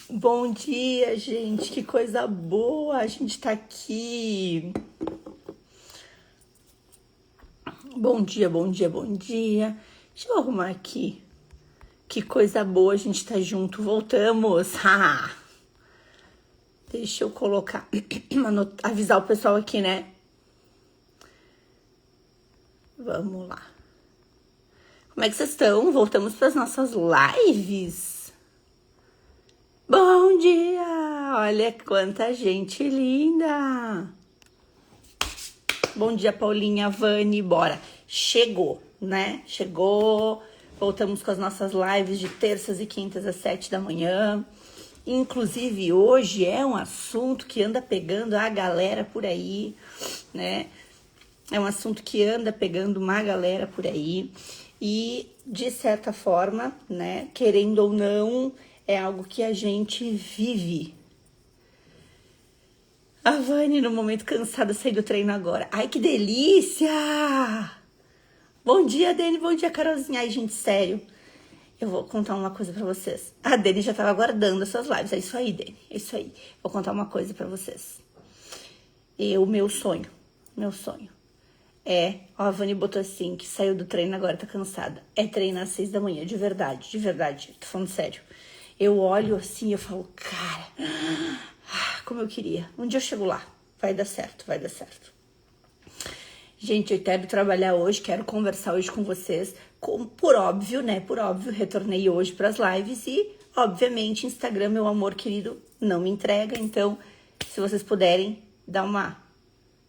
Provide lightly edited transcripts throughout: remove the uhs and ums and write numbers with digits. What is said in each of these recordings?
Bom dia, gente, que coisa boa, a gente tá aqui. Bom dia, bom dia, bom dia. Deixa eu arrumar aqui. Que coisa boa, a gente tá junto, voltamos. Deixa eu colocar, avisar o pessoal aqui, né? Vamos lá. Como é que vocês estão? Voltamos para as nossas lives. Bom dia! Olha quanta gente linda! Bom dia, Paulinha, Vani, bora! Chegou, né? Chegou! Voltamos com as nossas lives de terças e quintas às 7 da manhã. Inclusive, hoje é um assunto que anda pegando a galera por aí, né? É um assunto que anda pegando uma galera por aí. E, de certa forma, né? Querendo ou não, é algo que a gente vive. A Vani, no momento cansada, saiu do treino agora. Ai, que delícia! Bom dia, Dani. Bom dia, Carolzinha. Ai, gente, sério. Eu vou contar uma coisa pra vocês. A Dani já tava aguardando essas lives. É isso aí, Dani. É isso aí. Vou contar uma coisa pra vocês. O meu sonho. Ó, a Vani botou assim, que saiu do treino agora, tá cansada. É treinar às 6 da manhã, de verdade. Tô falando sério. Eu olho assim e eu falo, cara, como eu queria. Um dia eu chego lá. Vai dar certo. Gente, eu quero trabalhar hoje, quero conversar hoje com vocês. Por óbvio, né? Por óbvio, retornei hoje pras lives e, obviamente, Instagram, meu amor querido, não me entrega. Então, se vocês puderem, dar uma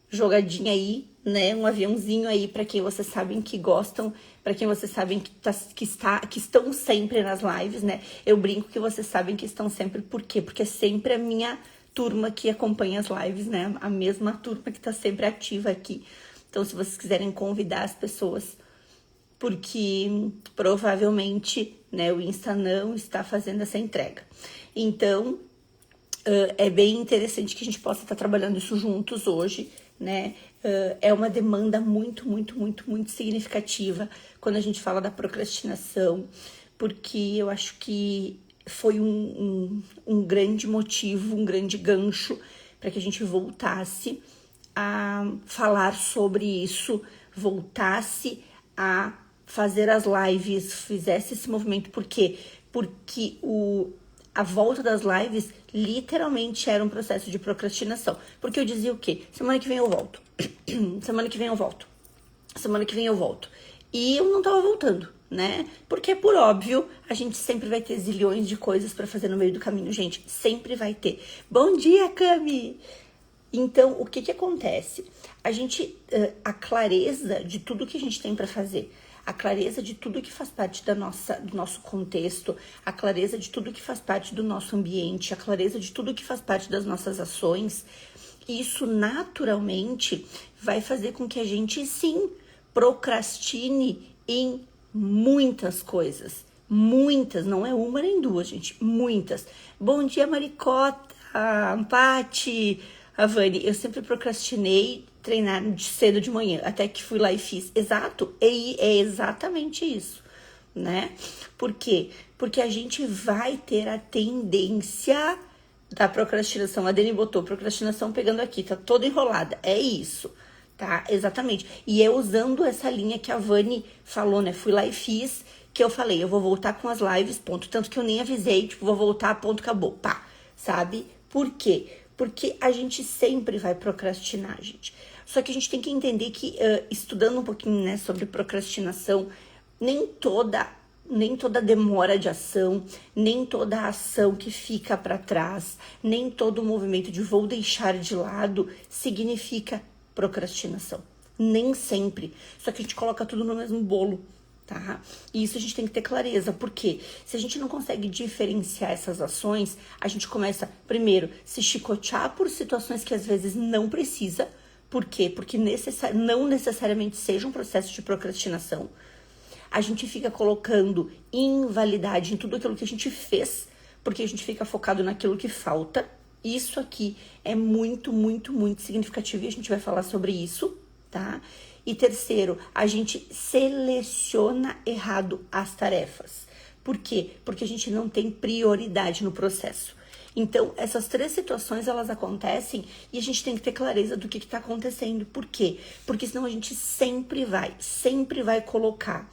jogadinha aí, né? Um aviãozinho aí para quem vocês sabem que gostam, para quem vocês sabem que estão sempre nas lives, né? Eu brinco que vocês sabem que estão sempre, por quê? Porque é sempre a minha turma que acompanha as lives, né? A mesma turma que tá sempre ativa aqui. Então, se vocês quiserem convidar as pessoas, porque provavelmente, né, o Insta não está fazendo essa entrega. Então, é bem interessante que a gente possa estar trabalhando isso juntos hoje, né? É uma demanda muito significativa quando a gente fala da procrastinação, porque eu acho que foi um grande motivo, um grande gancho para que a gente voltasse a falar sobre isso, voltasse a fazer as lives, fizesse esse movimento. Por quê? Porque a volta das lives literalmente era um processo de procrastinação. Porque eu dizia o quê? Semana que vem eu volto. Semana que vem eu volto. E eu não tava voltando, né? Porque, por óbvio, a gente sempre vai ter zilhões de coisas pra fazer no meio do caminho, gente. Sempre vai ter. Bom dia, Cami! Então, o que acontece? A clareza de tudo que a gente tem pra fazer, a clareza de tudo que faz parte do nosso contexto, a clareza de tudo que faz parte do nosso ambiente, a clareza de tudo que faz parte das nossas ações, isso naturalmente vai fazer com que a gente, sim, procrastine em muitas coisas. Muitas, não é uma nem duas, gente, muitas. Bom dia, Maricota, Ampati, a Vani. Eu sempre procrastinei treinar cedo de manhã, até que fui lá e fiz. Exato, é exatamente isso, né? Por quê? Porque a gente vai ter a tendência da procrastinação. A Dani botou procrastinação pegando aqui, tá toda enrolada. É isso, tá? Exatamente. E é usando essa linha que a Vani falou, né? Fui lá e fiz, que eu falei, eu vou voltar com as lives, ponto. Tanto que eu nem avisei, tipo, vou voltar, ponto, acabou. Pá, sabe? Por quê? Porque a gente sempre vai procrastinar, gente. Só que a gente tem que entender que, estudando um pouquinho, né, sobre procrastinação, nem toda demora de ação, nem toda ação que fica para trás, nem todo movimento de vou deixar de lado significa procrastinação. Nem sempre. Só que a gente coloca tudo no mesmo bolo, tá? E isso a gente tem que ter clareza, porque se a gente não consegue diferenciar essas ações, a gente começa, primeiro, se chicotear por situações que às vezes não precisa. Por quê? Porque não necessariamente seja um processo de procrastinação. A gente fica colocando invalidade em tudo aquilo que a gente fez, porque a gente fica focado naquilo que falta. Isso aqui é muito significativo e a gente vai falar sobre isso, tá? E terceiro, a gente seleciona errado as tarefas. Por quê? Porque a gente não tem prioridade no processo. Então, essas 3 situações, elas acontecem e a gente tem que ter clareza do que está acontecendo. Por quê? Porque senão a gente sempre vai colocar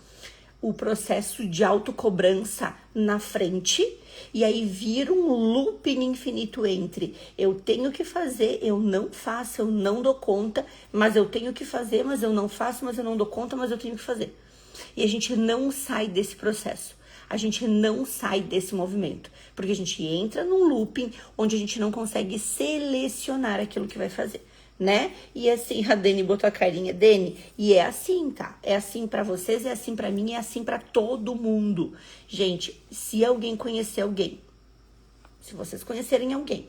o processo de autocobrança na frente e aí vira um looping infinito entre eu tenho que fazer, eu não faço, eu não dou conta, mas eu tenho que fazer, mas eu não faço, mas eu não dou conta, mas eu tenho que fazer. E a gente não sai desse processo. A gente não sai desse movimento, porque a gente entra num looping onde a gente não consegue selecionar aquilo que vai fazer, né? E assim, a Dani botou a carinha, Dani, e é assim, tá? É assim pra vocês, é assim pra mim, é assim pra todo mundo. Gente, se alguém conhecer alguém, se vocês conhecerem alguém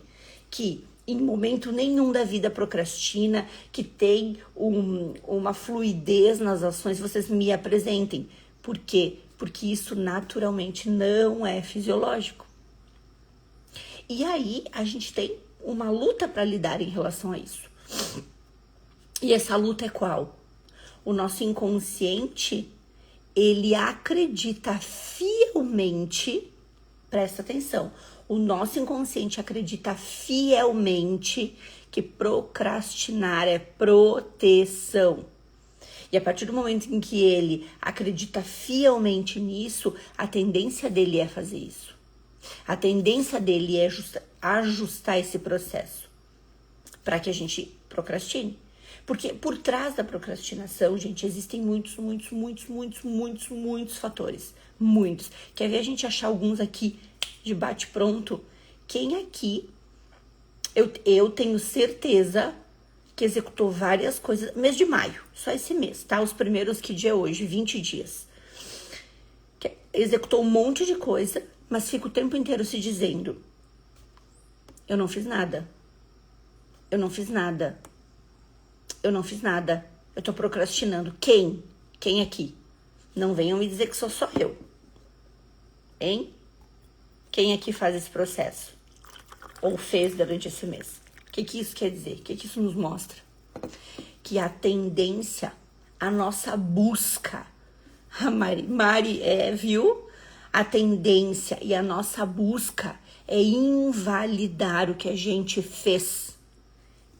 que em momento nenhum da vida procrastina, que tem uma fluidez nas ações, vocês me apresentem. Por quê? Porque isso naturalmente não é fisiológico. E aí a gente tem uma luta para lidar em relação a isso. E essa luta é qual? O nosso inconsciente, ele acredita fielmente, presta atenção, o nosso inconsciente acredita fielmente que procrastinar é proteção. E a partir do momento em que ele acredita fielmente nisso, a tendência dele é fazer isso. A tendência dele é ajustar esse processo para que a gente procrastine. Porque por trás da procrastinação, gente, existem muitos fatores. Muitos. Quer ver a gente achar alguns aqui de bate-pronto? Quem aqui, eu tenho certeza que executou várias coisas, mês de maio, só esse mês, tá? Os primeiros, que dia é hoje? 20 dias. Executou um monte de coisa, mas fica o tempo inteiro se dizendo, eu não fiz nada, eu não fiz nada, eu não fiz nada, eu tô procrastinando. Quem? Quem aqui? Não venham me dizer que sou só eu, hein? Quem aqui faz esse processo? Ou fez durante esse mês? O que isso quer dizer? O que isso nos mostra? Que a tendência, a nossa busca, a Mari viu? A tendência e a nossa busca é invalidar o que a gente fez.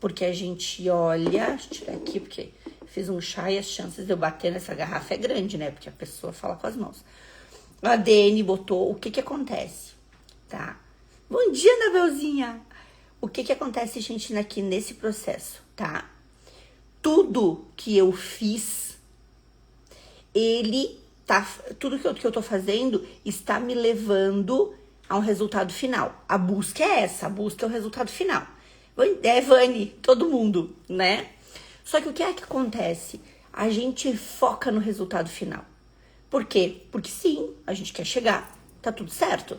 Porque a gente olha, deixa eu tirar aqui porque fiz um chá e as chances de eu bater nessa garrafa é grande, né? Porque a pessoa fala com as mãos. A Dani botou, o que acontece? Tá? Bom dia, Anabelzinha! O que acontece, gente, aqui nesse processo, tá? Tudo que eu fiz, tudo que eu tô fazendo está me levando a um resultado final. A busca é essa, a busca é o resultado final. Vani, todo mundo, né? Só que o que é que acontece? A gente foca no resultado final. Por quê? Porque sim, a gente quer chegar, tá tudo certo.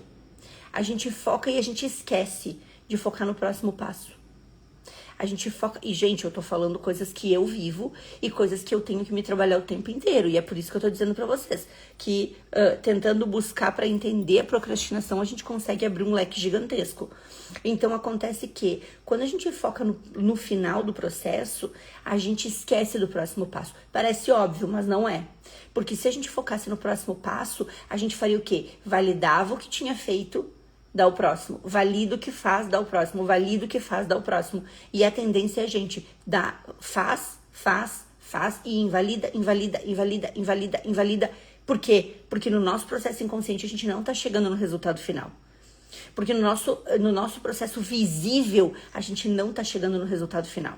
A gente foca e a gente esquece de focar no próximo passo. A gente foca... E, gente, eu tô falando coisas que eu vivo e coisas que eu tenho que me trabalhar o tempo inteiro. E é por isso que eu tô dizendo pra vocês que tentando buscar pra entender a procrastinação, a gente consegue abrir um leque gigantesco. Então, acontece que quando a gente foca no final do processo, a gente esquece do próximo passo. Parece óbvio, mas não é. Porque se a gente focasse no próximo passo, a gente faria o quê? Validava o que tinha feito, dá o próximo. Valida o que faz, dá o próximo. Valida o que faz, dá o próximo. E a tendência é a gente faz e invalida. Por quê? Porque no nosso processo inconsciente a gente não tá chegando no resultado final. Porque no nosso processo visível a gente não tá chegando no resultado final.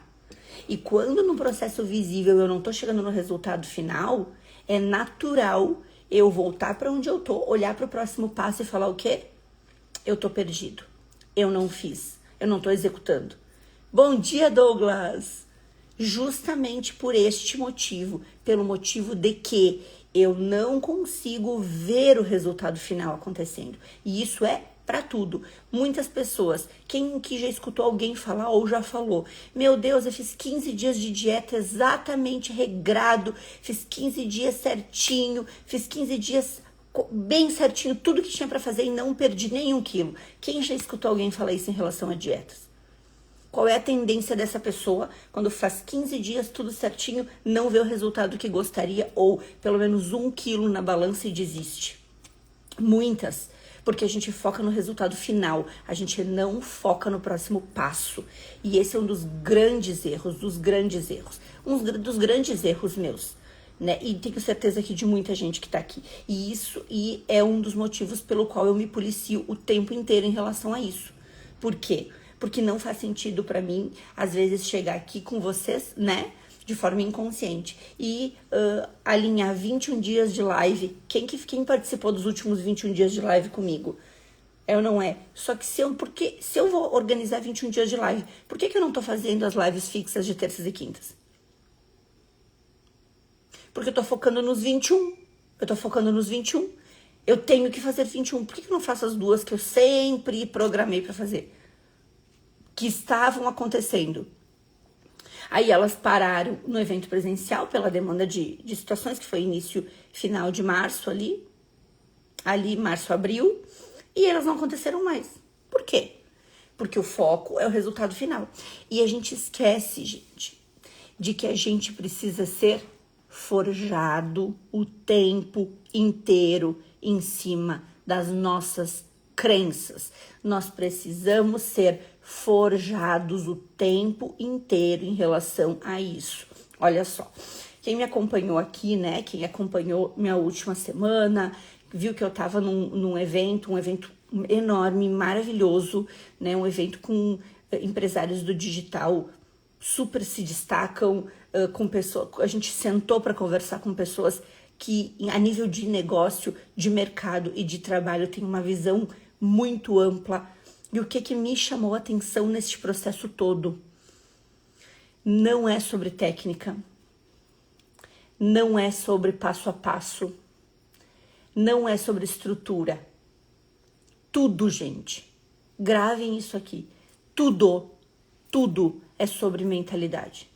E quando no processo visível eu não tô chegando no resultado final, é natural eu voltar para onde eu tô, olhar para o próximo passo e falar o quê? Eu tô perdido, eu não fiz, eu não tô executando. Bom dia, Douglas! Justamente por este motivo, pelo motivo de que eu não consigo ver o resultado final acontecendo. E isso é para tudo. Muitas pessoas, quem que já escutou alguém falar ou já falou, meu Deus, eu fiz 15 dias de dieta exatamente regrado, fiz 15 dias certinho, fiz 15 dias bem certinho, tudo que tinha para fazer e não perdi nenhum quilo. Quem já escutou alguém falar isso em relação a dietas? Qual é a tendência dessa pessoa quando faz 15 dias tudo certinho, não vê o resultado que gostaria ou pelo menos 1 quilo na balança e desiste? Muitas, porque a gente foca no resultado final, a gente não foca no próximo passo. E esse é um dos grandes erros, um dos grandes erros meus, né? E tenho certeza que de muita gente que tá aqui. E é um dos motivos pelo qual eu me policio o tempo inteiro em relação a isso. Por quê? Porque não faz sentido pra mim, às vezes, chegar aqui com vocês, né? De forma inconsciente. E alinhar 21 dias de live. Quem participou dos últimos 21 dias de live comigo? É ou não é? Só que se eu vou organizar 21 dias de live, por que eu não tô fazendo as lives fixas de terças e quintas? Porque eu tô focando nos 21. Eu tenho que fazer 21. Por que eu não faço as duas que eu sempre programei pra fazer? Que estavam acontecendo. Aí elas pararam no evento presencial pela demanda de situações, que foi início, final de março ali, março, abril, e elas não aconteceram mais. Por quê? Porque o foco é o resultado final. E a gente esquece, gente, de que a gente precisa ser forjado o tempo inteiro em cima das nossas crenças. Nós precisamos ser forjados o tempo inteiro em relação a isso. Olha só, quem me acompanhou aqui, né, quem acompanhou minha última semana, viu que eu tava num evento, um evento enorme, maravilhoso, né, um evento com empresários do digital super se destacam, com pessoas, a gente sentou para conversar com pessoas que a nível de negócio, de mercado e de trabalho tem uma visão muito ampla. E o que me chamou a atenção neste processo todo? Não é sobre técnica, não é sobre passo a passo, não é sobre estrutura. Tudo, gente, gravem isso aqui, tudo é sobre mentalidade.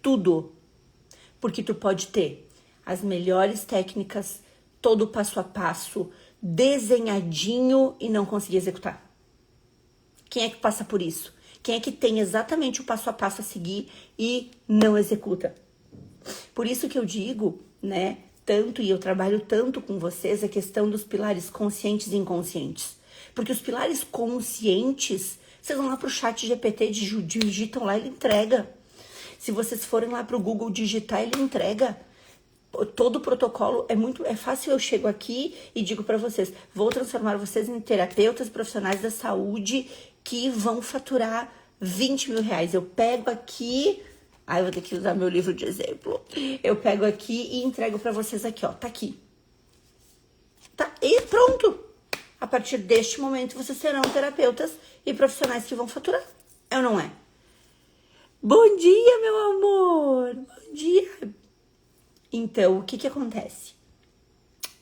Tudo. Porque tu pode ter as melhores técnicas, todo passo a passo, desenhadinho e não conseguir executar. Quem é que passa por isso? Quem é que tem exatamente o passo a passo a seguir e não executa? Por isso que eu digo, né, tanto, e eu trabalho tanto com vocês, a questão dos pilares conscientes e inconscientes. Porque os pilares conscientes, vocês vão lá pro chat GPT, digitam lá, ele entrega. Se vocês forem lá pro Google digitar, ele entrega. Todo o protocolo é fácil. Eu chego aqui e digo para vocês, vou transformar vocês em terapeutas profissionais da saúde que vão faturar 20 mil reais. Eu pego aqui, eu vou ter que usar meu livro de exemplo. Eu pego aqui e entrego para vocês aqui, ó, tá aqui. Tá, e pronto. A partir deste momento, vocês serão terapeutas e profissionais que vão faturar. É ou não é? Bom dia, meu amor! Bom dia! Então, o que acontece?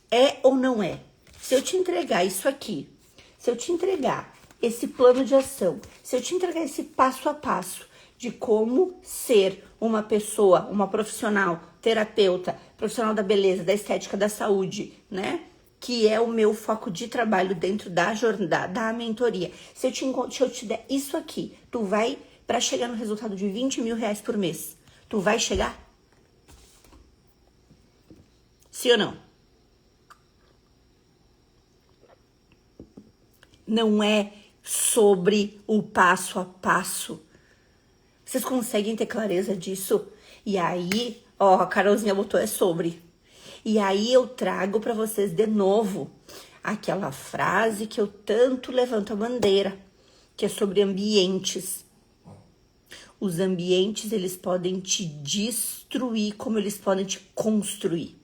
É ou não é? Se eu te entregar isso aqui, se eu te entregar esse plano de ação, se eu te entregar esse passo a passo de como ser uma pessoa, uma profissional, terapeuta, profissional da beleza, da estética, da saúde, né? Que é o meu foco de trabalho dentro da jornada, da mentoria. Se eu te der isso aqui, tu vai, para chegar no resultado de 20 mil reais por mês, tu vai chegar? Sim ou não? Não é sobre o passo a passo. Vocês conseguem ter clareza disso? E aí, ó, a Carolzinha botou é sobre. E aí eu trago para vocês de novo aquela frase que eu tanto levanto a bandeira, que é sobre ambientes. Os ambientes, eles podem te destruir como eles podem te construir.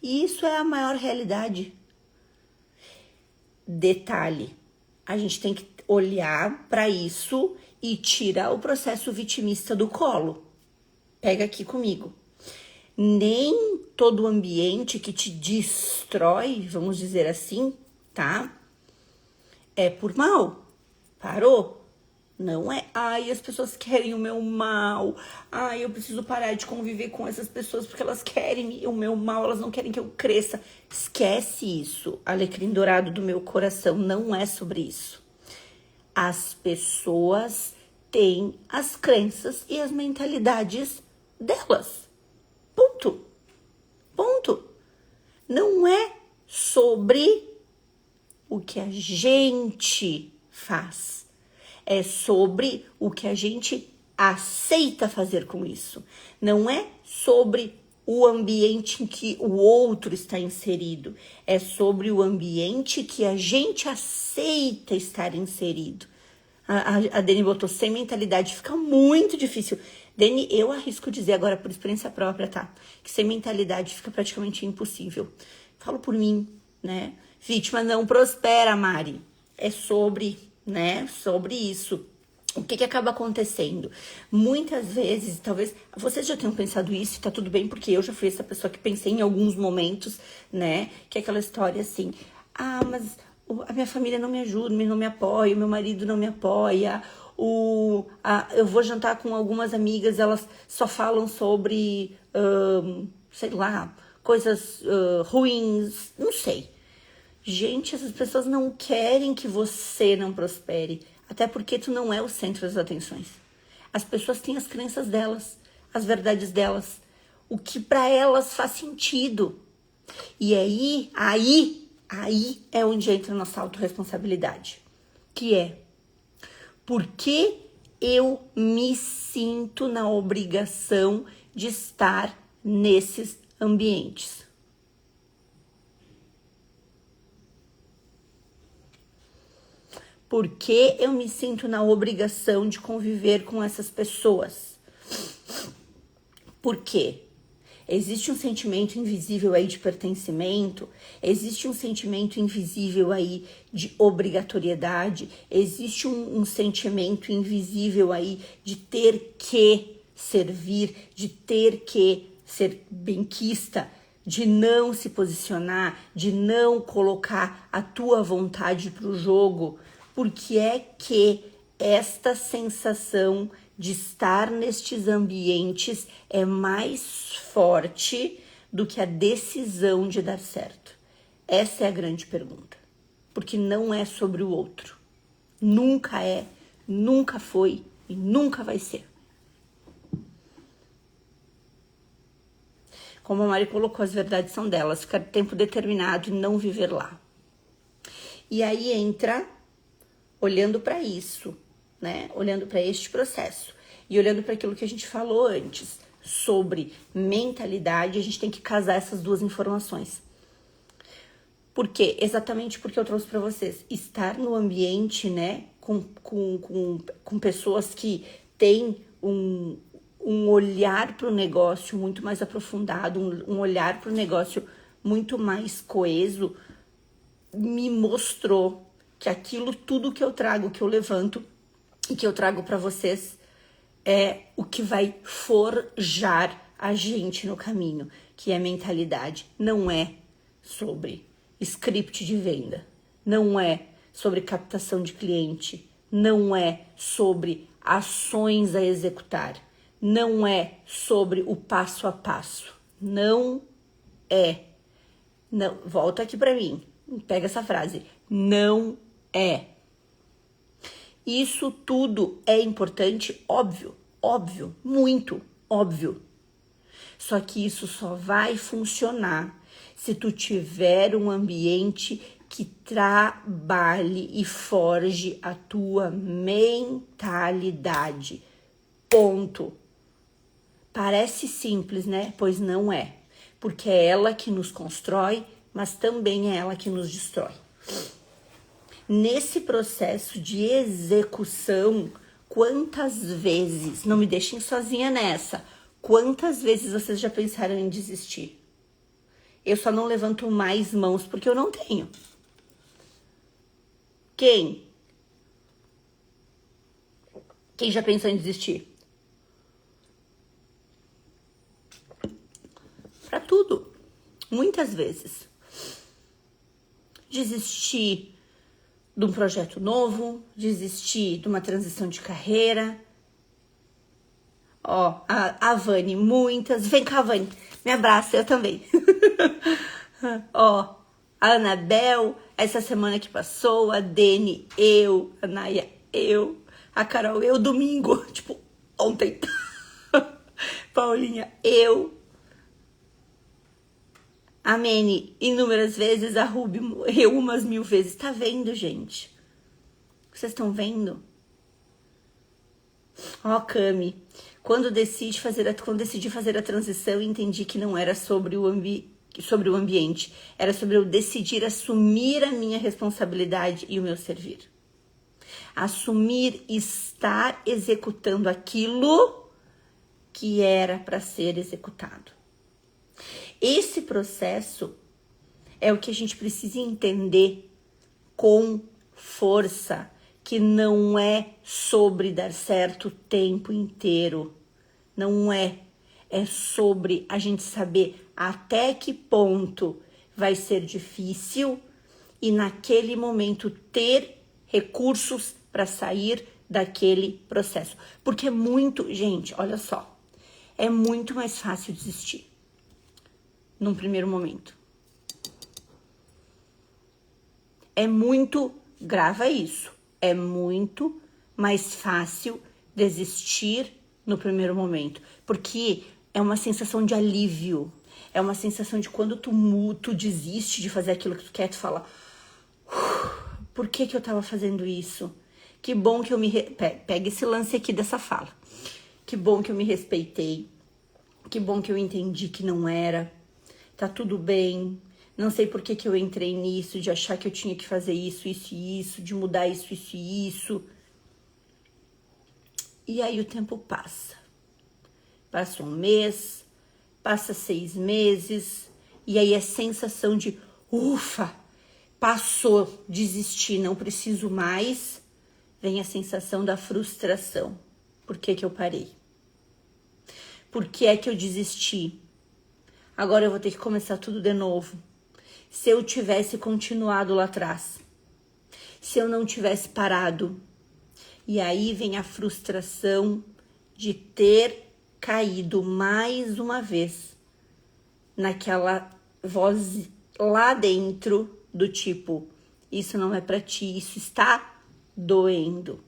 E isso é a maior realidade. Detalhe, a gente tem que olhar para isso e tirar o processo vitimista do colo. Pega aqui comigo. Nem todo ambiente que te destrói, vamos dizer assim, tá? É por mal. Parou? Não é, ai, as pessoas querem o meu mal. Ai, eu preciso parar de conviver com essas pessoas porque elas querem o meu mal, elas não querem que eu cresça. Esquece isso, alecrim dourado do meu coração, não é sobre isso. As pessoas têm as crenças e as mentalidades delas. Ponto. Ponto. Não é sobre o que a gente faz. É sobre o que a gente aceita fazer com isso. Não é sobre o ambiente em que o outro está inserido. É sobre o ambiente que a gente aceita estar inserido. A Dani botou sem mentalidade, fica muito difícil. Dani, eu arrisco dizer agora por experiência própria, tá? Que sem mentalidade fica praticamente impossível. Falo por mim, né? Vítima não prospera, Mari. É sobre, né? Sobre isso. O que acaba acontecendo? Muitas vezes, talvez vocês já tenham pensado isso, e tá tudo bem, porque eu já fui essa pessoa que pensei em alguns momentos, né? Que é aquela história assim, mas a minha família não me ajuda, não me apoia, o meu marido não me apoia, eu vou jantar com algumas amigas, elas só falam sobre, sei lá, coisas ruins, não sei. Gente, essas pessoas não querem que você não prospere, até porque tu não é o centro das atenções. As pessoas têm as crenças delas, as verdades delas, o que para elas faz sentido. E aí é onde entra a nossa autorresponsabilidade, que é por que eu me sinto na obrigação de estar nesses ambientes. Por que eu me sinto na obrigação de conviver com essas pessoas? Por quê? Existe um sentimento invisível aí de pertencimento, existe um sentimento invisível aí de obrigatoriedade, existe um sentimento invisível aí de ter que servir, de ter que ser benquista, de não se posicionar, de não colocar a tua vontade para o jogo. Porque é que esta sensação de estar nestes ambientes é mais forte do que a decisão de dar certo? Essa é a grande pergunta. Porque não é sobre o outro. Nunca é, nunca foi e nunca vai ser. Como a Mari colocou, as verdades são delas. Ficar tempo determinado e não viver lá. E aí entra olhando para isso, né? Olhando para este processo e olhando para aquilo que a gente falou antes sobre mentalidade, a gente tem que casar essas duas informações. Por quê? Exatamente porque eu trouxe para vocês. Estar no ambiente, né, com pessoas que têm um olhar para o negócio muito mais aprofundado, um olhar para o negócio muito mais coeso, me mostrou que aquilo tudo que eu trago, que eu levanto e que eu trago para vocês é o que vai forjar a gente no caminho, que é mentalidade. Não é sobre script de venda, não é sobre captação de cliente, não é sobre ações a executar, não é sobre o passo a passo, não é. Não, volta aqui para mim, pega essa frase, não é. Isso tudo é importante, óbvio, muito óbvio. Só que isso só vai funcionar se tu tiver um ambiente que trabalhe e forge a tua mentalidade. Ponto. Parece simples, né? Pois não é. Porque é ela que nos constrói, mas também é ela que nos destrói. Nesse processo de execução, quantas vezes, não me deixem sozinha nessa, quantas vezes vocês já pensaram em desistir? Eu só não levanto mais mãos porque eu não tenho. Quem? Quem já pensou em desistir? Para tudo, muitas vezes. Desistir de um projeto novo, desistir de uma transição de carreira. Ó, a Vani, muitas. Vem cá, Vani, me abraça, eu também. Ó, a Anabel, essa semana que passou, a Dani, eu, a Naya, eu, a Carol, eu, domingo, tipo, ontem. Paulinha, eu. A Mene, inúmeras vezes, a Ruby, eu umas 1000 vezes. Tá vendo, gente? Vocês estão vendo? Ó, Cami, quando decidi fazer a transição, entendi que não era sobre o ambiente, era sobre eu decidir assumir a minha responsabilidade e o meu servir. Assumir estar executando aquilo que era para ser executado. Esse processo é o que a gente precisa entender com força, que não é sobre dar certo o tempo inteiro. Não é. É sobre a gente saber até que ponto vai ser difícil e naquele momento ter recursos para sair daquele processo. Porque é muito, gente, olha só, é muito mais fácil desistir num primeiro momento. É muito, grava isso, é muito mais fácil desistir no primeiro momento, porque é uma sensação de alívio, é uma sensação de quando tu desiste de fazer aquilo que tu quer, tu fala, por que eu tava fazendo isso? Que bom que eu me... Pega esse lance aqui dessa fala. Que bom que eu me respeitei, que bom que eu entendi que não era, tá tudo bem, não sei por que eu entrei nisso, de achar que eu tinha que fazer isso, isso e isso, de mudar isso, isso e isso. E aí o tempo passa. Passa 1 mês, passa 6 meses, e aí a sensação de, ufa, passou, desisti, não preciso mais, vem a sensação da frustração. Por que eu parei? Por que é que eu desisti? Agora eu vou ter que começar tudo de novo. Se eu tivesse continuado lá atrás, se eu não tivesse parado, e aí vem a frustração de ter caído mais uma vez naquela voz lá dentro do tipo, isso não é pra ti, isso está doendo,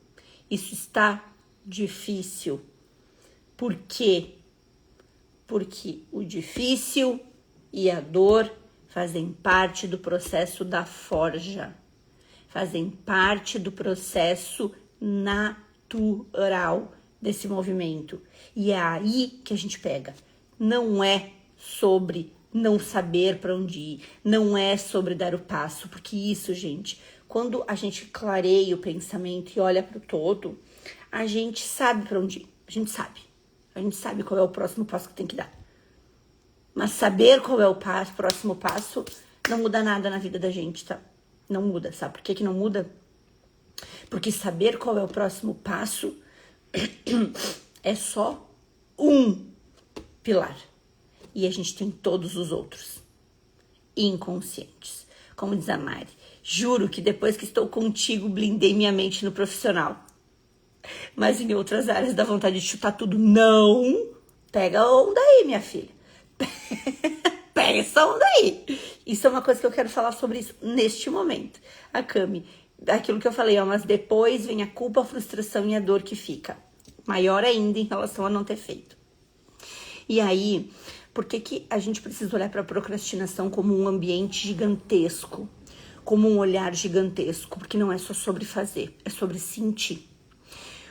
isso está difícil. Por quê? Porque o difícil e a dor fazem parte do processo da forja, fazem parte do processo natural desse movimento. E é aí que a gente pega. Não é sobre não saber para onde ir, não é sobre dar o passo, porque isso, gente, quando a gente clareia o pensamento e olha para o todo, a gente sabe para onde ir, a gente sabe qual é o próximo passo que tem que dar. Mas saber qual é o próximo passo não muda nada na vida da gente, tá? Não muda, sabe por que não muda? Porque saber qual é o próximo passo é só um pilar. E a gente tem todos os outros inconscientes. Como diz a Mari, juro que depois que estou contigo, blindei minha mente no profissional. Mas em outras áreas dá vontade de chutar tudo. Não! Pega a onda aí, minha filha. Pega essa onda aí. Isso é uma coisa que eu quero falar sobre isso neste momento. A Cami, aquilo que eu falei, ó, mas depois vem a culpa, a frustração e a dor que fica maior ainda em relação a não ter feito. E aí, por que a gente precisa olhar para a procrastinação como um ambiente gigantesco, como um olhar gigantesco? Porque não é só sobre fazer, é sobre sentir.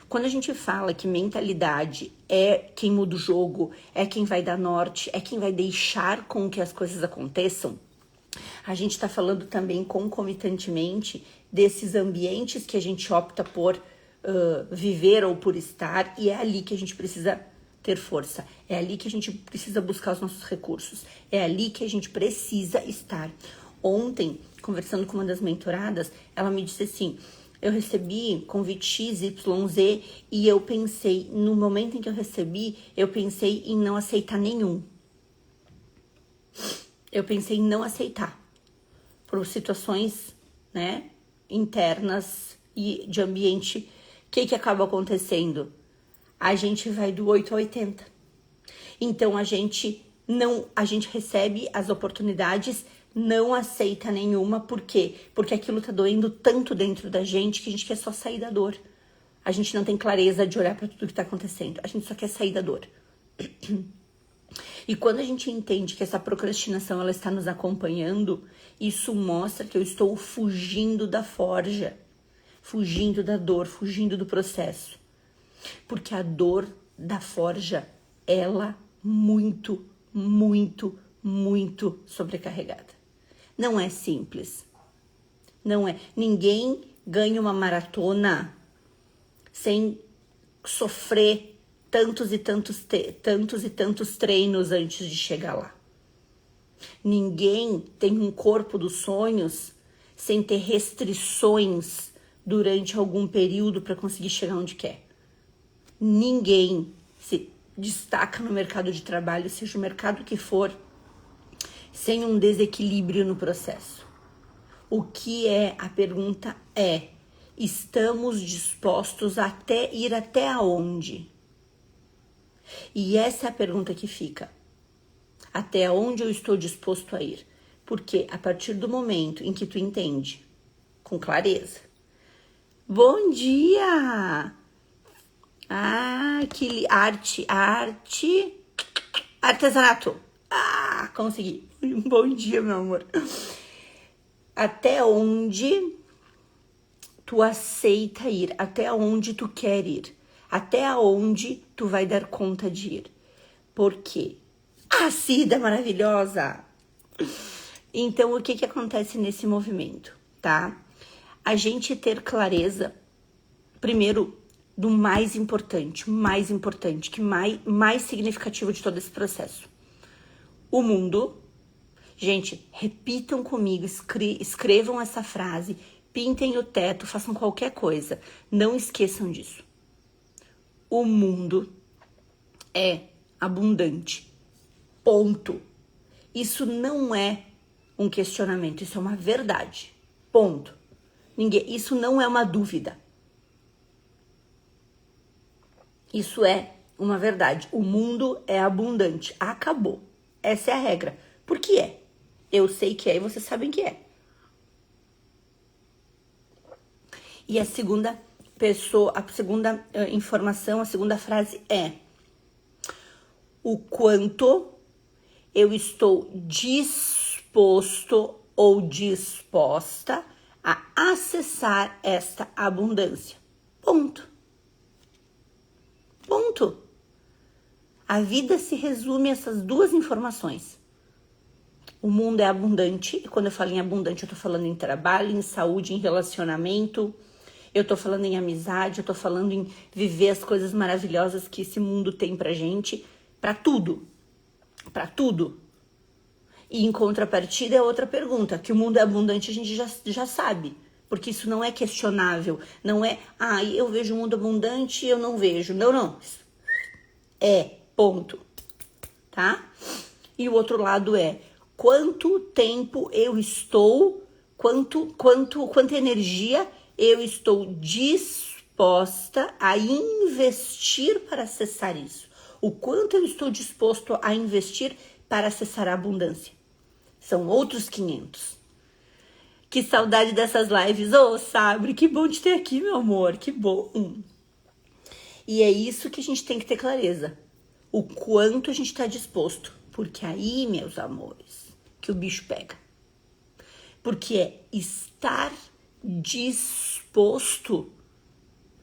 Quando a gente fala que mentalidade é quem muda o jogo, é quem vai dar norte, é quem vai deixar com que as coisas aconteçam, a gente está falando também concomitantemente desses ambientes que a gente opta por viver ou por estar, e é ali que a gente precisa ter força, é ali que a gente precisa buscar os nossos recursos, é ali que a gente precisa estar. Ontem, conversando com uma das mentoradas, ela me disse assim, eu recebi convite X, Y, Z, e eu pensei, no momento em que eu recebi, eu pensei em não aceitar nenhum. Eu pensei em não aceitar, por situações, né, internas e de ambiente. O que acaba acontecendo? A gente vai do 8 ao 80. Então, a gente recebe as oportunidades, não aceita nenhuma. Por quê? Porque aquilo tá doendo tanto dentro da gente que a gente quer só sair da dor. A gente não tem clareza de olhar para tudo que tá acontecendo. A gente só quer sair da dor. E quando a gente entende que essa procrastinação ela está nos acompanhando, isso mostra que eu estou fugindo da forja, fugindo da dor, fugindo do processo. Porque a dor da forja, ela muito, muito, muito sobrecarregada. Não é simples. Não é. Ninguém ganha uma maratona sem sofrer tantos e tantos treinos antes de chegar lá. Ninguém tem um corpo dos sonhos sem ter restrições durante algum período para conseguir chegar onde quer. Ninguém se destaca no mercado de trabalho, seja o mercado que for, sem um desequilíbrio no processo. O que é, a pergunta é, estamos dispostos a ir até aonde? E essa é a pergunta que fica. Até onde eu estou disposto a ir? Porque a partir do momento em que tu entende, com clareza, bom dia! Que arte, artesanato. Consegui. Bom dia, meu amor. Até onde tu aceita ir, até onde tu quer ir, até onde tu vai dar conta de ir. Por quê? Cida maravilhosa! Então, o que acontece nesse movimento, tá? A gente ter clareza, primeiro, do mais importante, que mais significativo de todo esse processo. O mundo, gente, repitam comigo, escrevam essa frase, pintem o teto, façam qualquer coisa, não esqueçam disso. O mundo é abundante, ponto. Isso não é um questionamento, isso é uma verdade, ponto. Isso não é uma dúvida. Isso é uma verdade. O mundo é abundante. Acabou. Essa é a regra. Por que é? Eu sei que é e vocês sabem que é. E a segunda informação, a segunda frase é: o quanto eu estou disposto ou disposta a acessar esta abundância. Ponto. Ponto. A vida se resume a essas duas informações. O mundo é abundante, e quando eu falo em abundante, eu tô falando em trabalho, em saúde, em relacionamento, eu tô falando em amizade, eu tô falando em viver as coisas maravilhosas que esse mundo tem pra gente, pra tudo. Pra tudo. E em contrapartida é outra pergunta, que o mundo é abundante a gente já sabe. Porque isso não é questionável, não é, eu vejo um mundo abundante e eu não vejo. Não. É, ponto. Tá? E o outro lado é, quanto tempo eu estou, quanta energia eu estou disposta a investir para acessar isso. O quanto eu estou disposto a investir para acessar a abundância. São outros 500. Que saudade dessas lives. Sabre, que bom te ter aqui, meu amor. Que bom. E é isso que a gente tem que ter clareza. O quanto a gente está disposto. Porque aí, meus amores, que o bicho pega. Porque é estar disposto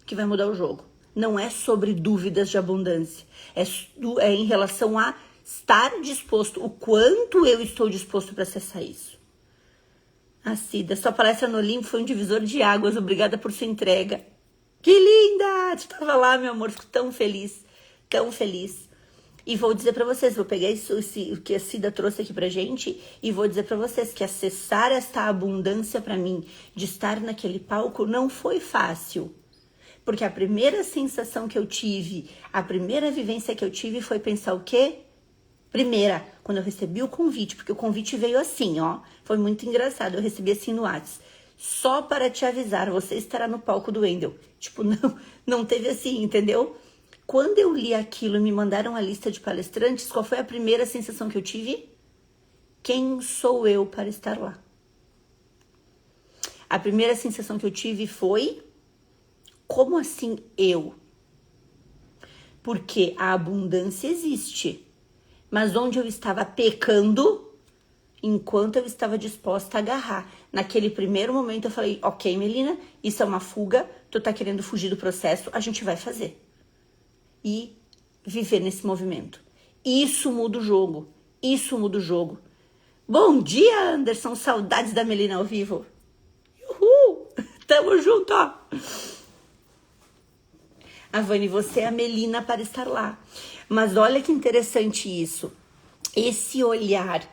que vai mudar o jogo. Não é sobre dúvidas de abundância. É em relação a estar disposto. O quanto eu estou disposto para acessar isso. Cida, sua palestra no Olimpo foi um divisor de águas. Obrigada por sua entrega. Que linda! Tu estava lá, meu amor. Fico tão feliz. Tão feliz. E vou dizer para vocês, vou pegar o que a Cida trouxe aqui pra gente e vou dizer para vocês que acessar esta abundância para mim, de estar naquele palco, não foi fácil. Porque a primeira sensação que eu tive, a primeira vivência que eu tive foi pensar o quê? Primeira, quando eu recebi o convite, porque o convite veio assim, foi muito engraçado, eu recebi assim no WhatsApp, só para te avisar, você estará no palco do Wendel. Tipo, não teve assim, entendeu? Quando eu li aquilo e me mandaram a lista de palestrantes, qual foi a primeira sensação que eu tive? Quem sou eu para estar lá? A primeira sensação que eu tive foi, como assim eu? Porque a abundância existe. mas onde eu estava pecando, enquanto eu estava disposta a agarrar. Naquele primeiro momento eu falei, ok, Melina, isso é uma fuga, tu tá querendo fugir do processo, a gente vai fazer. E viver nesse movimento. Isso muda o jogo, isso muda o jogo. Bom dia, Anderson, saudades da Melina ao vivo. Uhul, tamo junto, ó. A Vani, você é a Melina para estar lá. Mas olha que interessante isso. Esse olhar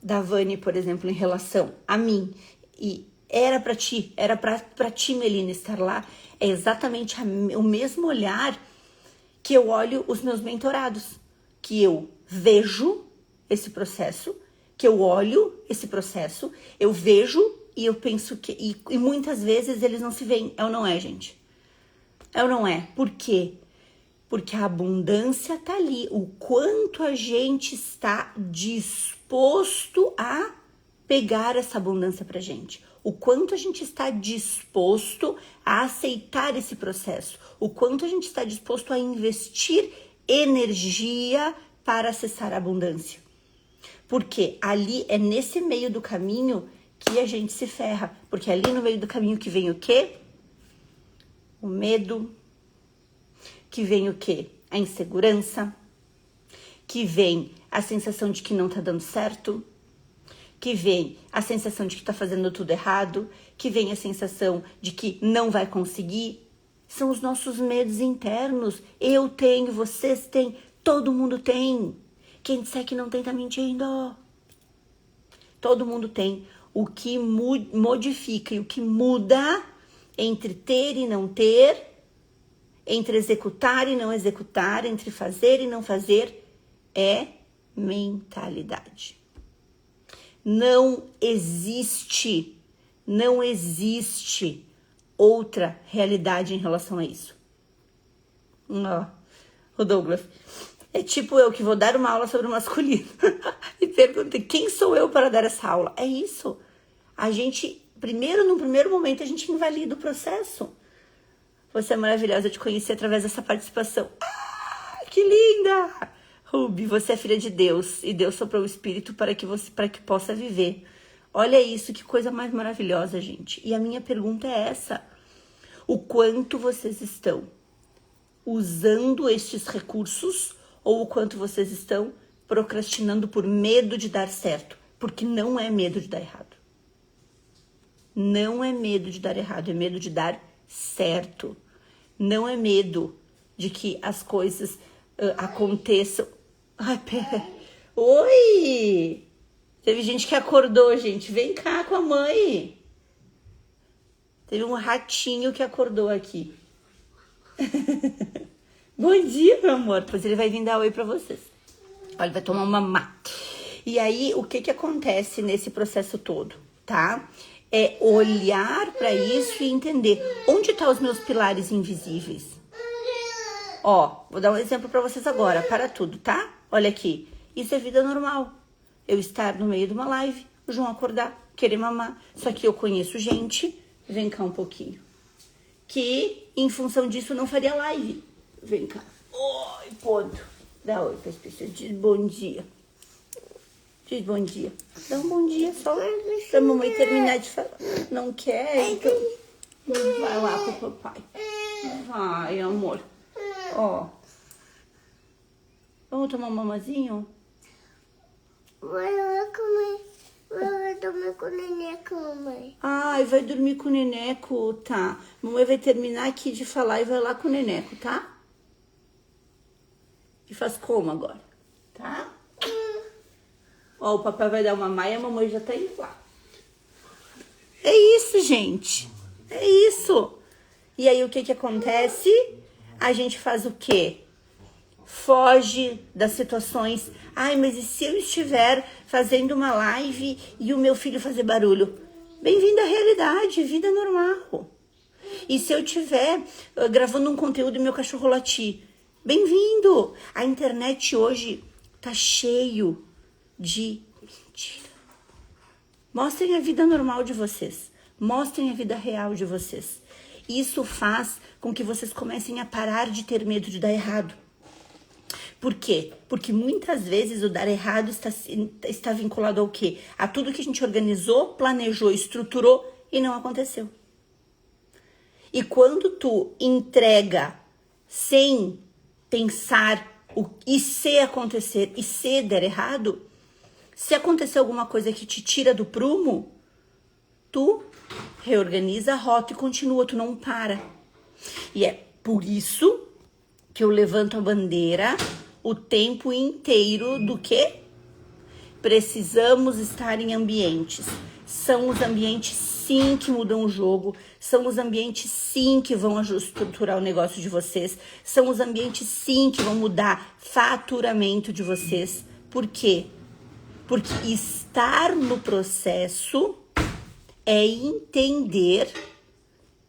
da Vani, por exemplo, em relação a mim, e era para ti, Melina, estar lá, é exatamente o mesmo olhar que eu olho os meus mentorados, que eu vejo esse processo, que eu olho esse processo, eu vejo e eu penso que... E muitas vezes eles não se veem, é ou não é, gente? É ou não é? Por quê? Porque a abundância tá ali. O quanto a gente está disposto a pegar essa abundância pra gente. O quanto a gente está disposto a aceitar esse processo. O quanto a gente está disposto a investir energia para acessar a abundância. Porque ali é nesse meio do caminho que a gente se ferra. Porque ali no meio do caminho que vem o quê? O medo, que vem o quê? A insegurança, que vem a sensação de que não tá dando certo, que vem a sensação de que tá fazendo tudo errado, que vem a sensação de que não vai conseguir. São os nossos medos internos. Eu tenho, vocês têm, todo mundo tem. Quem disser que não tem tá mentindo. Todo mundo tem. O que modifica e o que muda entre ter e não ter, entre executar e não executar, entre fazer e não fazer, é mentalidade. Não existe outra realidade em relação a isso. O Douglas, é tipo eu que vou dar uma aula sobre o masculino e perguntei, quem sou eu para dar essa aula? É isso. A gente... no primeiro momento, a gente invalida o processo. Você é maravilhosa, eu te conheci através dessa participação. Ah, que linda! Ruby, você é filha de Deus e Deus soprou o Espírito para que possa viver. Olha isso, que coisa mais maravilhosa, gente. E a minha pergunta é essa. O quanto vocês estão usando estes recursos ou o quanto vocês estão procrastinando por medo de dar certo? Porque não é medo de dar errado. Não é medo de dar errado, é medo de dar certo. Não é medo de que as coisas aconteçam. Ai, pera. Oi! Teve gente que acordou, gente. Vem cá com a mãe. Teve um ratinho que acordou aqui. Bom dia, meu amor. Pois ele vai vir dar oi pra vocês. Olha, vai tomar uma mamá. E aí, o que acontece nesse processo todo, tá? É olhar para isso e entender onde estão os meus pilares invisíveis. Ó, vou dar um exemplo para vocês agora, para tudo, tá? Olha aqui, isso é vida normal. Eu estar no meio de uma live, o João acordar, querer mamar. Só que eu conheço gente, vem cá um pouquinho, que em função disso não faria live. Vem cá. Oi, ponto. Dá oi para as pessoas, diz bom dia. Diz bom dia. Dá um bom dia só pra mamãe terminar de falar. Não quer? Então vai lá pro papai. Vai, amor. Ó. Vamos tomar um mamazinho? Vai lá comer. Vai dormir com o Neneco, mamãe. Ai, vai dormir com o Neneco, tá. Mamãe vai terminar aqui de falar e vai lá com o Neneco, tá? E faz como agora? Tá? Ó, o papai vai dar uma maia e a mamãe já tá indo lá. É isso, gente. É isso. E aí, o que acontece? A gente faz o quê? Foge das situações. Ai, mas e se eu estiver fazendo uma live e o meu filho fazer barulho? Bem-vindo à realidade, vida normal. E se eu estiver gravando um conteúdo e meu cachorro latir? Bem-vindo. A internet hoje tá cheio de mentira. Mostrem a vida normal de vocês. Mostrem a vida real de vocês. Isso faz com que vocês comecem a parar de ter medo de dar errado. Por quê? Porque muitas vezes o dar errado está vinculado ao quê? A tudo que a gente organizou, planejou, estruturou e não aconteceu. E quando tu entrega sem pensar e se acontecer e se der errado, se acontecer alguma coisa que te tira do prumo, tu reorganiza a rota e continua, tu não para. E é por isso que eu levanto a bandeira o tempo inteiro do que precisamos estar em ambientes. São os ambientes sim que mudam o jogo, são os ambientes sim que vão estruturar o negócio de vocês, são os ambientes sim que vão mudar faturamento de vocês. Por quê? Porque estar no processo é entender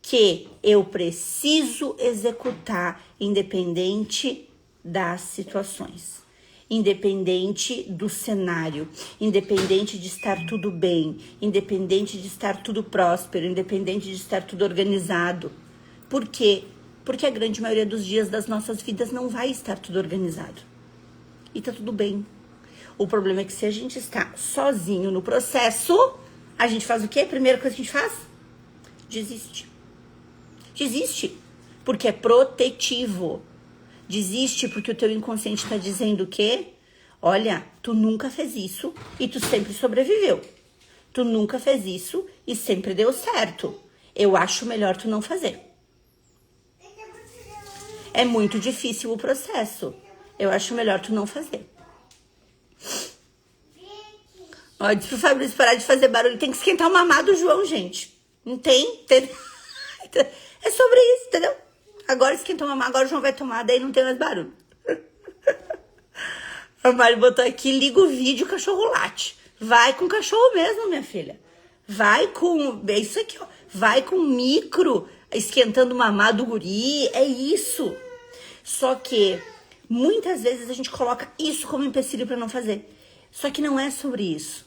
que eu preciso executar independente das situações, independente do cenário, independente de estar tudo bem, independente de estar tudo próspero, independente de estar tudo organizado. Por quê? Porque a grande maioria dos dias das nossas vidas não vai estar tudo organizado. E tá tudo bem. O problema é que se a gente está sozinho no processo, a gente faz o quê? A primeira coisa que a gente faz? Desiste. Desiste, porque é protetivo. Desiste porque o teu inconsciente está dizendo o quê? Olha, tu nunca fez isso e tu sempre sobreviveu. Tu nunca fez isso e sempre deu certo. Eu acho melhor tu não fazer. É muito difícil o processo. Eu acho melhor tu não fazer. Ó, diz pro Fabrício parar de fazer barulho. Tem que esquentar o mamado do João, gente. Não tem? É sobre isso, entendeu? Agora esquentou o mamado, agora o João vai tomar, daí não tem mais barulho. A Mari botou aqui, liga o vídeo, o cachorro late. Vai com o cachorro mesmo, minha filha. Vai com, é isso aqui, ó. Vai com micro, esquentando o mamado do guri, é isso. Só que muitas vezes a gente coloca isso como empecilho para não fazer. Só que não é sobre isso.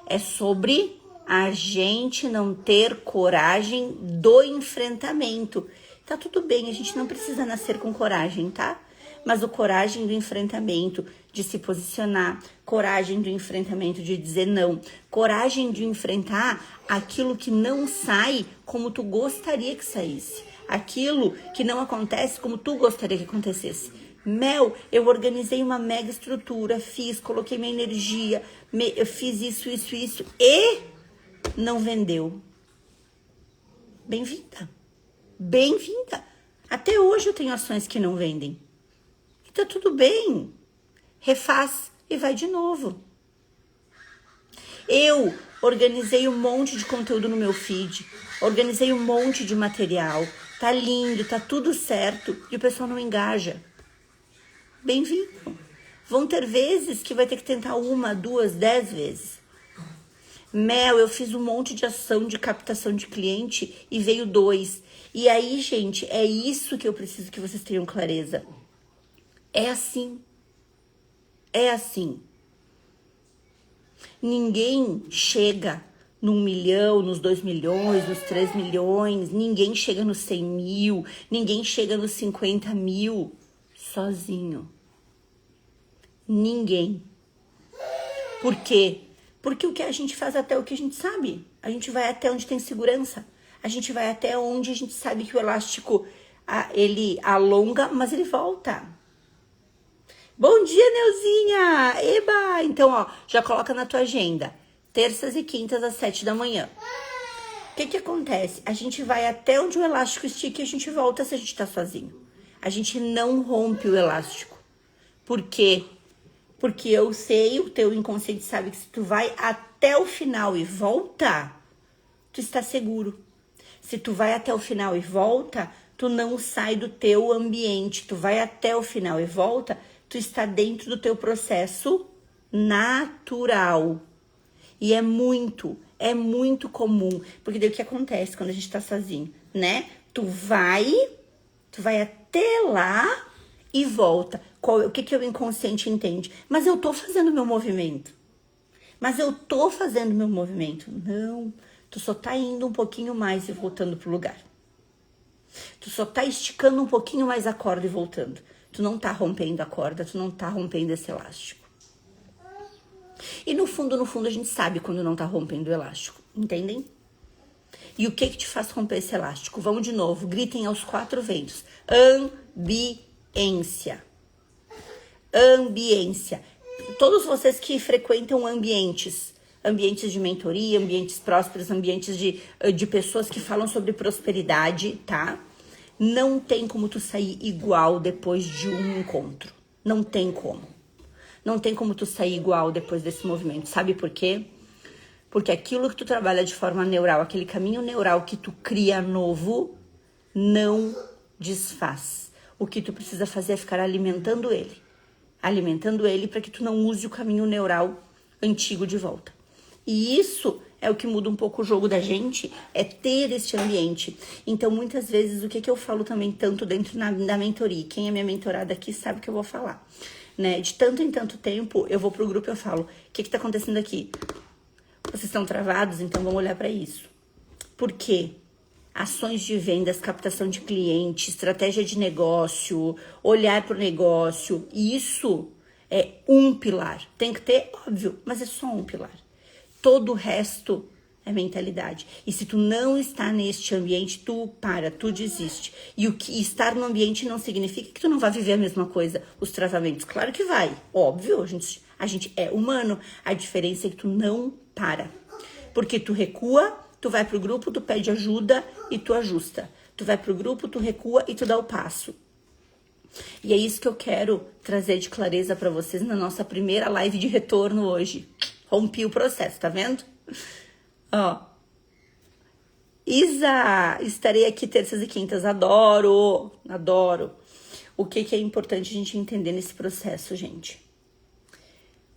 É sobre a gente não ter coragem do enfrentamento. Tá tudo bem, a gente não precisa nascer com coragem, tá? Mas o coragem do enfrentamento, de se posicionar, coragem do enfrentamento de dizer não, coragem de enfrentar aquilo que não sai como tu gostaria que saísse, aquilo que não acontece como tu gostaria que acontecesse. Mel, eu organizei uma mega estrutura, coloquei minha energia, eu fiz isso e não vendeu. Bem-vinda. Bem-vinda. Até hoje eu tenho ações que não vendem. E tá tudo bem. Refaz e vai de novo. Eu organizei um monte de conteúdo no meu feed. Organizei um monte de material. Tá lindo, tá tudo certo. E o pessoal não engaja. Bem-vindo. Vão ter vezes que vai ter que tentar 1, 2, 10 vezes. Mel, eu fiz um monte de ação de captação de cliente e veio 2. E aí, gente, é isso que eu preciso que vocês tenham clareza. É assim. É assim. Ninguém chega no 1 milhão, nos 2 milhões, nos 3 milhões. Ninguém chega nos 100 mil. Ninguém chega nos 50 mil sozinho. Ninguém. Por quê? Porque o que a gente faz até o que a gente sabe. A gente vai até onde tem segurança. A gente vai até onde a gente sabe que o elástico, ele alonga, mas ele volta. Bom dia, Neuzinha! Eba! Então, ó, já coloca na tua agenda. Terças e quintas às 7 da manhã. O que acontece? A gente vai até onde o elástico estica e a gente volta se a gente tá sozinho. A gente não rompe o elástico. Por quê? Porque eu sei, o teu inconsciente sabe que se tu vai até o final e volta, tu está seguro. Se tu vai até o final e volta, tu não sai do teu ambiente. Tu vai até o final e volta, tu está dentro do teu processo natural. E é muito comum. Porque daí o que acontece quando a gente tá sozinho, né? Tu vai até lá e volta. O que o inconsciente entende? Mas eu tô fazendo meu movimento. Não, tu só tá indo um pouquinho mais e voltando pro lugar. Tu só tá esticando um pouquinho mais a corda e voltando. Tu não tá rompendo a corda, tu não tá rompendo esse elástico. E no fundo, a gente sabe quando não tá rompendo o elástico, entendem? E o que te faz romper esse elástico? Vamos de novo, gritem aos 4 ventos. Ambiência. Ambiência. Todos vocês que frequentam ambientes de mentoria, ambientes prósperos, ambientes de pessoas que falam sobre prosperidade, tá? Não tem como tu sair igual depois de um encontro. Não tem como. Não tem como tu sair igual depois desse movimento. Sabe por quê? Porque aquilo que tu trabalha de forma neural, aquele caminho neural que tu cria novo, não desfaz. O que tu precisa fazer é ficar alimentando ele. Alimentando ele para que tu não use o caminho neural antigo de volta. E isso é o que muda um pouco o jogo da gente, é ter este ambiente. Então, muitas vezes, o que eu falo também tanto dentro da mentoria, quem é minha mentorada aqui sabe o que eu vou falar, né? De tanto em tanto tempo, eu vou pro grupo e eu falo, o que tá acontecendo aqui? Vocês estão travados? Então, vamos olhar para isso. Por quê? Ações de vendas, captação de cliente, estratégia de negócio, olhar para o negócio, isso é um pilar. Tem que ter, óbvio, mas é só um pilar. Todo o resto é mentalidade. E se tu não está neste ambiente, tu desiste. E o que estar no ambiente não significa que tu não vai viver a mesma coisa, os travamentos. Claro que vai, óbvio, a gente é humano. A diferença é que tu não para. Porque tu recua, tu vai pro grupo, tu pede ajuda e tu ajusta. Tu vai pro grupo, tu recua e tu dá o passo. E é isso que eu quero trazer de clareza para vocês na nossa primeira live de retorno hoje. Rompi o processo, tá vendo? Ó. Isa, estarei aqui terças e quintas. Adoro. O que é importante a gente entender nesse processo, gente?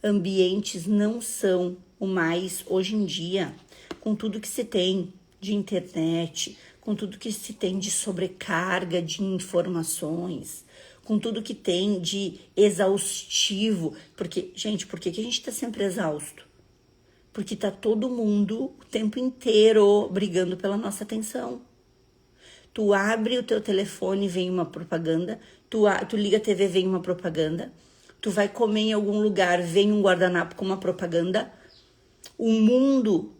Ambientes não são o mais, hoje em dia, com tudo que se tem de internet, com tudo que se tem de sobrecarga de informações, com tudo que tem de exaustivo. Porque, gente, por que a gente tá sempre exausto? Porque tá todo mundo o tempo inteiro brigando pela nossa atenção. Tu abre o teu telefone, vem uma propaganda, tu liga a TV, vem uma propaganda, tu vai comer em algum lugar, vem um guardanapo com uma propaganda. O mundo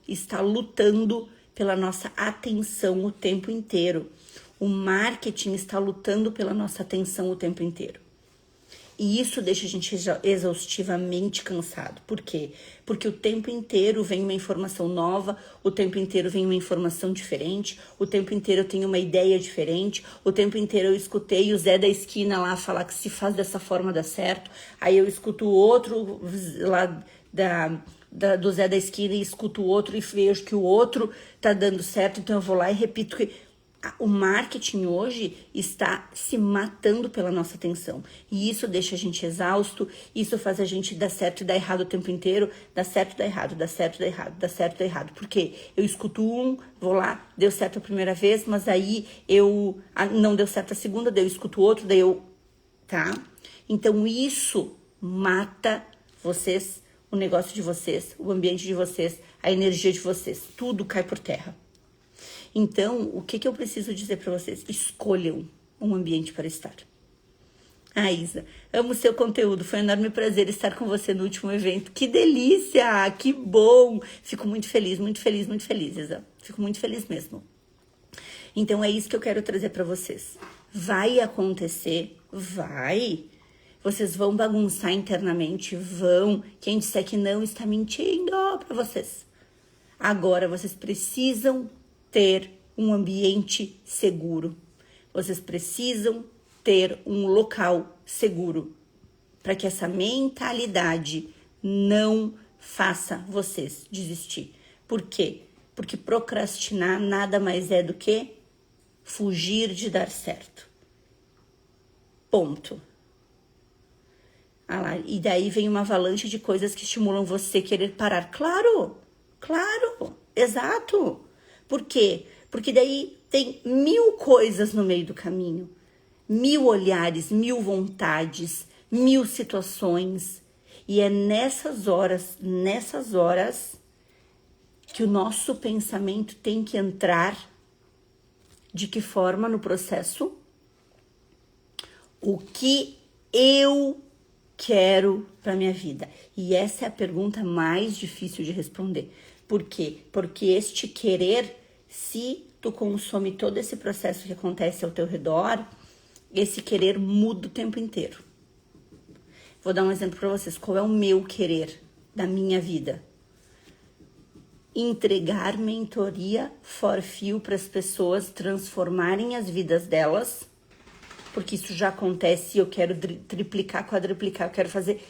está lutando pela nossa atenção o tempo inteiro. O marketing está lutando pela nossa atenção o tempo inteiro. E isso deixa a gente exaustivamente cansado. Por quê? Porque o tempo inteiro vem uma informação nova, o tempo inteiro vem uma informação diferente, o tempo inteiro eu tenho uma ideia diferente, o tempo inteiro eu escutei o Zé da esquina lá falar que se faz dessa forma dá certo, aí eu escuto o outro lá do Zé da esquina e escuto o outro e vejo que o outro tá dando certo, então eu vou lá e repito que o marketing hoje está se matando pela nossa atenção. E isso deixa a gente exausto, isso faz a gente dar certo e dar errado o tempo inteiro, dar certo e dar errado, dar certo e dar errado, dar certo e dar errado. Por quê? Eu escuto vou lá, deu certo a primeira vez, mas aí não deu certo a segunda, daí eu escuto outro, tá? Então isso mata vocês, o negócio de vocês, o ambiente de vocês, a energia de vocês, tudo cai por terra. Então, o que eu preciso dizer para vocês? Escolham um ambiente para estar. Isa, amo o seu conteúdo. Foi um enorme prazer estar com você no último evento. Que delícia! Que bom! Fico muito feliz, Isa. Fico muito feliz mesmo. Então, é isso que eu quero trazer para vocês. Vai acontecer? Vai! Vocês vão bagunçar internamente? Vão. Quem disser que não está mentindo para vocês. Agora, vocês precisam ter um ambiente seguro. Vocês precisam ter um local seguro para que essa mentalidade não faça vocês desistir. Por quê? Porque procrastinar nada mais é do que fugir de dar certo. Ponto. E daí vem uma avalanche de coisas que estimulam você a querer parar. Claro, exato. Por quê? Porque daí tem 1000 coisas no meio do caminho. 1000 olhares, 1000 vontades, 1000 situações. E é nessas horas que o nosso pensamento tem que entrar. De que forma no processo? O que eu quero para minha vida? E essa é a pergunta mais difícil de responder. Por quê? Porque este querer, se tu consome todo esse processo que acontece ao teu redor, esse querer muda o tempo inteiro. Vou dar um exemplo para vocês. Qual é o meu querer da minha vida? Entregar mentoria for feel para as pessoas transformarem as vidas delas, porque isso já acontece e eu quero triplicar, quadruplicar, eu quero fazer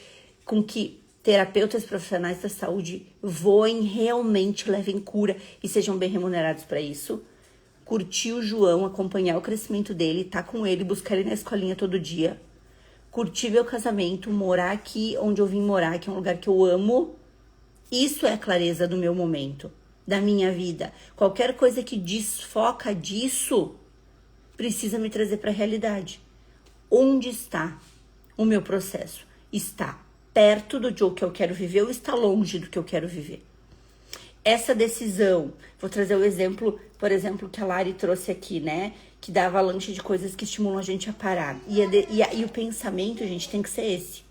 com que terapeutas profissionais da saúde voem realmente, levem cura e sejam bem remunerados para isso. Curtir o João, acompanhar o crescimento dele, estar com ele, buscar ele na escolinha todo dia. Curtir meu casamento, morar aqui onde eu vim morar, que é um lugar que eu amo. Isso é a clareza do meu momento, da minha vida. Qualquer coisa que desfoca disso precisa me trazer para a realidade. Onde está o meu processo? Está perto do que eu quero viver ou está longe do que eu quero viver? Essa decisão, vou trazer o exemplo, por exemplo, que a Lari trouxe aqui, né? Que dá avalanche de coisas que estimulam a gente a parar. E o pensamento, gente, tem que ser esse.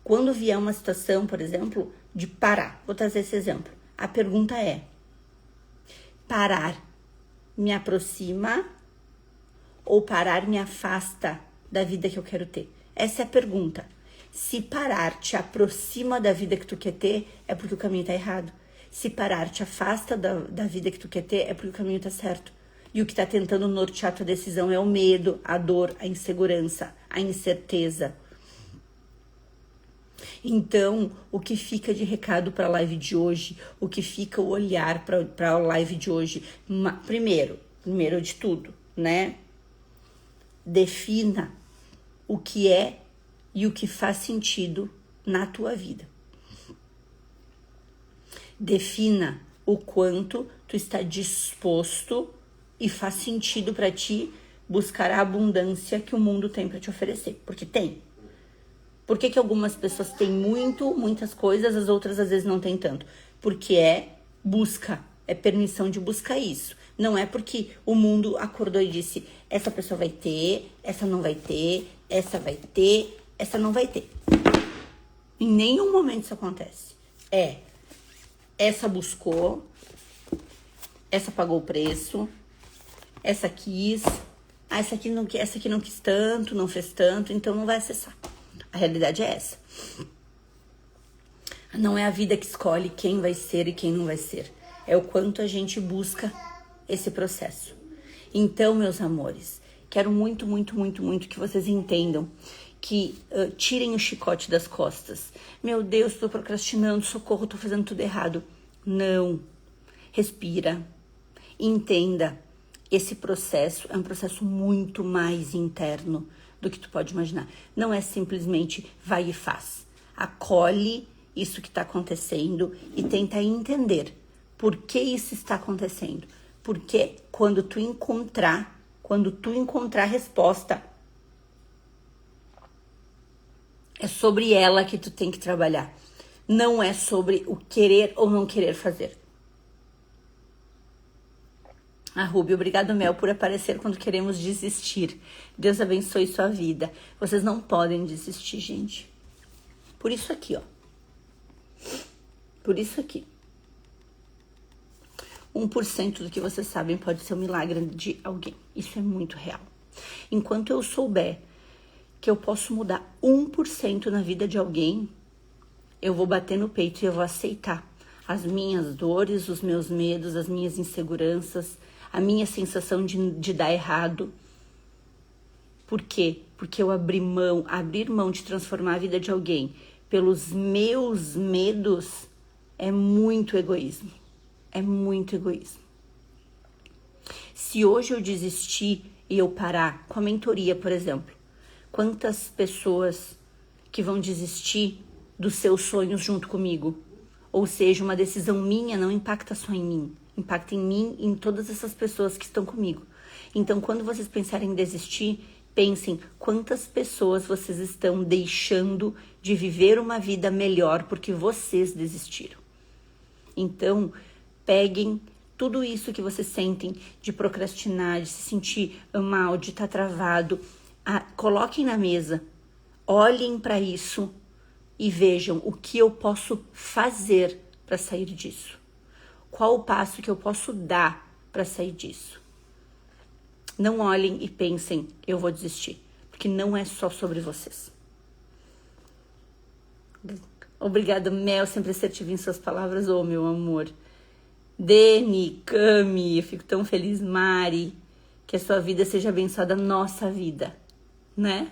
Quando vier uma situação, por exemplo, de parar, vou trazer esse exemplo. A pergunta é: parar me aproxima ou parar me afasta da vida que eu quero ter? Essa é a pergunta. Se parar te aproxima da vida que tu quer ter, é porque o caminho tá errado. Se parar te afasta da vida que tu quer ter, é porque o caminho tá certo. E o que tá tentando nortear tua decisão é o medo, a dor, a insegurança, a incerteza. Então, o que fica de recado para a live de hoje, o que fica o olhar para a live de hoje, primeiro de tudo, né? Defina o que é e o que faz sentido na tua vida. Defina o quanto tu está disposto e faz sentido para ti buscar a abundância que o mundo tem para te oferecer, porque tem. Por que algumas pessoas têm muitas coisas, as outras às vezes não têm tanto? Porque é busca, é permissão de buscar isso. Não é porque o mundo acordou e disse, essa pessoa vai ter, essa não vai ter, essa vai ter, essa não vai ter. Em nenhum momento isso acontece. Essa buscou, essa pagou o preço, essa quis, essa aqui não quis tanto, não fez tanto, então não vai acessar. A realidade é essa. Não é a vida que escolhe quem vai ser e quem não vai ser. É o quanto a gente busca esse processo. Então, meus amores, quero muito que vocês entendam que tirem o chicote das costas. Meu Deus, tô procrastinando, socorro, tô fazendo tudo errado. Não. Respira. Entenda. Esse processo é um processo muito mais interno do que tu pode imaginar. Não é simplesmente vai e faz. Acolhe isso que está acontecendo e tenta entender por que isso está acontecendo. Porque quando tu encontrar a resposta, é sobre ela que tu tem que trabalhar. Não é sobre o querer ou não querer fazer. A Ruby, obrigado, Mel, por aparecer quando queremos desistir. Deus abençoe sua vida. Vocês não podem desistir, gente. Por isso aqui, ó. Por isso aqui. 1% do que vocês sabem pode ser um milagre de alguém. Isso é muito real. Enquanto eu souber que eu posso mudar 1% na vida de alguém, eu vou bater no peito e eu vou aceitar as minhas dores, os meus medos, as minhas inseguranças, a minha sensação de dar errado. Por quê? Porque eu abrir mão de transformar a vida de alguém pelos meus medos é muito egoísmo. É muito egoísmo. Se hoje eu desistir e eu parar com a mentoria, por exemplo, quantas pessoas que vão desistir dos seus sonhos junto comigo? Ou seja, uma decisão minha não impacta só em mim, impacta em mim e em todas essas pessoas que estão comigo. Então, quando vocês pensarem em desistir, pensem quantas pessoas vocês estão deixando de viver uma vida melhor porque vocês desistiram. Então, peguem tudo isso que vocês sentem de procrastinar, de se sentir mal, de estar travado, coloquem na mesa, olhem para isso e vejam o que eu posso fazer para sair disso. Qual o passo que eu posso dar para sair disso? Não olhem e pensem, eu vou desistir, porque não é só sobre vocês. Obrigada, Mel, sempre assertiva em suas palavras, meu amor. Deni, Cami, eu fico tão feliz, Mari, que a sua vida seja abençoada, nossa vida, né?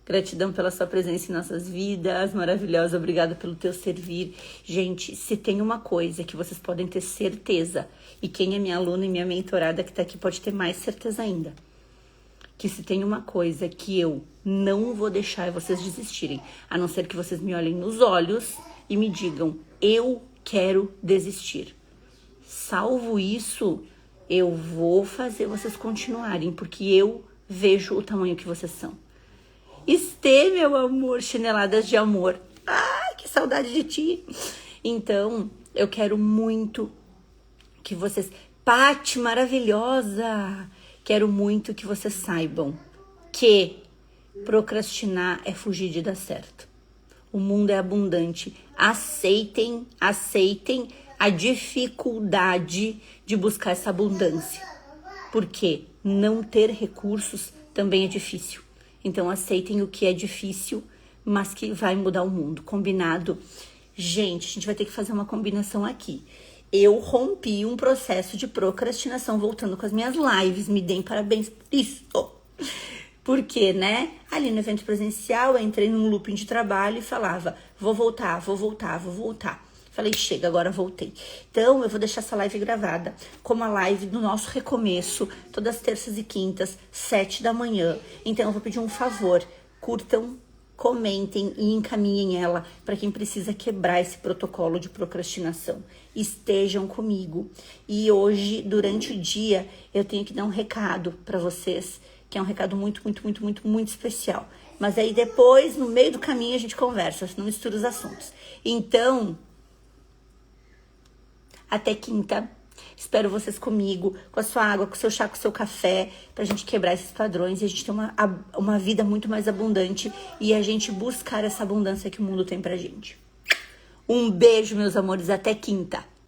Gratidão pela sua presença em nossas vidas, maravilhosa, obrigada pelo teu servir. Gente, se tem uma coisa que vocês podem ter certeza, e quem é minha aluna e minha mentorada que tá aqui pode ter mais certeza ainda, que se tem uma coisa que eu não vou deixar vocês desistirem, a não ser que vocês me olhem nos olhos e me digam, eu quero desistir. Salvo isso, eu vou fazer vocês continuarem, porque eu vejo o tamanho que vocês são. Estê, meu amor, chineladas de amor. Ai, que saudade de ti. Então, eu quero muito que vocês... Pati, maravilhosa! Quero muito que vocês saibam que procrastinar é fugir de dar certo. O mundo é abundante. Aceitem a dificuldade de buscar essa abundância. Porque não ter recursos também é difícil. Então, aceitem o que é difícil, mas que vai mudar o mundo. Combinado? Gente, a gente vai ter que fazer uma combinação aqui. Eu rompi um processo de procrastinação voltando com as minhas lives. Me deem parabéns por isso. Porque, né? Ali no evento presencial, eu entrei num looping de trabalho e falava, vou voltar. Falei, chega, agora voltei. Então, eu vou deixar essa live gravada como a live do nosso recomeço, todas as terças e quintas, 7 da manhã. Então, eu vou pedir um favor, curtam, comentem e encaminhem ela para quem precisa quebrar esse protocolo de procrastinação. Estejam comigo. E hoje, durante o dia, eu tenho que dar um recado para vocês, que é um recado muito especial. Mas aí depois, no meio do caminho, a gente conversa, não mistura os assuntos. Então... Até quinta, espero vocês comigo, com a sua água, com o seu chá, com o seu café, pra gente quebrar esses padrões e a gente ter uma vida muito mais abundante e a gente buscar essa abundância que o mundo tem pra gente. Um beijo, meus amores, até quinta.